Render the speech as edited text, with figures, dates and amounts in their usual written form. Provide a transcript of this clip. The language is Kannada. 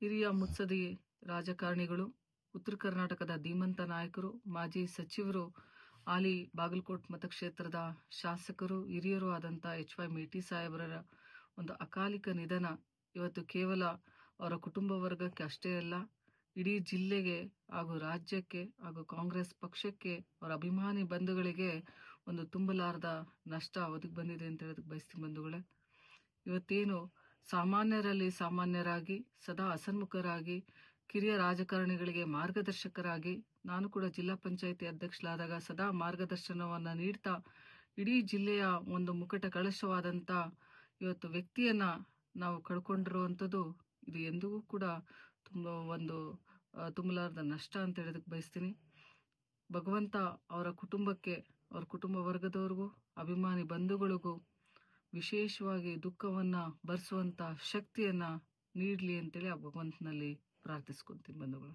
ಹಿರಿಯ ಮುತ್ಸದಿ ರಾಜಕಾರಣಿಗಳು, ಉತ್ತರ ಕರ್ನಾಟಕದ ಧೀಮಂತ ನಾಯಕರು, ಮಾಜಿ ಸಚಿವರು, ಹಾಲಿ ಬಾಗಲಕೋಟ್ ಮತಕ್ಷೇತ್ರದ ಶಾಸಕರು, ಹಿರಿಯರು ಆದಂಥ HY ಮೇಟಿ ಸಾಹೇಬರ ಒಂದು ಅಕಾಲಿಕ ನಿಧನ ಇವತ್ತು ಕೇವಲ ಅವರ ಕುಟುಂಬ ವರ್ಗಕ್ಕೆ ಅಷ್ಟೇ ಅಲ್ಲ, ಇಡೀ ಜಿಲ್ಲೆಗೆ ಹಾಗೂ ರಾಜ್ಯಕ್ಕೆ ಹಾಗೂ ಕಾಂಗ್ರೆಸ್ ಪಕ್ಷಕ್ಕೆ, ಅವರ ಅಭಿಮಾನಿ ಬಂಧುಗಳಿಗೆ ಒಂದು ತುಂಬಲಾರದ ನಷ್ಟ ಒದಗಿ ಬಂದಿದೆ ಅಂತ ಹೇಳೋದಕ್ಕೆ ಬಯಸ್ತೀನಿ ಬಂಧುಗಳೇ. ಇವತ್ತೇನು ಸಾಮಾನ್ಯರಲ್ಲಿ ಸಾಮಾನ್ಯರಾಗಿ ಸದಾ ಹಸನ್ಮುಖರಾಗಿ ಕಿರಿಯ ರಾಜಕಾರಣಿಗಳಿಗೆ ಮಾರ್ಗದರ್ಶಕರಾಗಿ, ನಾನು ಕೂಡ ಜಿಲ್ಲಾ ಪಂಚಾಯಿತಿ ಅಧ್ಯಕ್ಷರಾದಾಗ ಸದಾ ಮಾರ್ಗದರ್ಶನವನ್ನ ನೀಡ್ತಾ ಇಡೀ ಜಿಲ್ಲೆಯ ಒಂದು ಮುಕಟ ಕಳಶವಾದಂತ ಇವತ್ತು ವ್ಯಕ್ತಿಯನ್ನ ನಾವು ಕಳ್ಕೊಂಡಿರುವಂಥದ್ದು ಇದು ಎಂದಿಗೂ ಕೂಡ ತುಂಬಲಾರದ ನಷ್ಟ ಅಂತ ಹೇಳೋದಕ್ಕೆ ಬಯಸ್ತೀನಿ. ಭಗವಂತ ಅವರ ಕುಟುಂಬಕ್ಕೆ, ಅವರ ಕುಟುಂಬ ವರ್ಗದವ್ರಿಗೂ, ಅಭಿಮಾನಿ ಬಂಧುಗಳಿಗೂ ವಿಶೇಷವಾಗಿ ದುಃಖವನ್ನ ಭರಿಸುವಂತ ಶಕ್ತಿಯನ್ನ ನೀಡಲಿ ಅಂತೇಳಿ ಆ ಭಗವಂತನಲ್ಲಿ ಪ್ರಾರ್ಥಿಸ್ಕೊಂತೀನಿ ಬಂಧುಗಳು.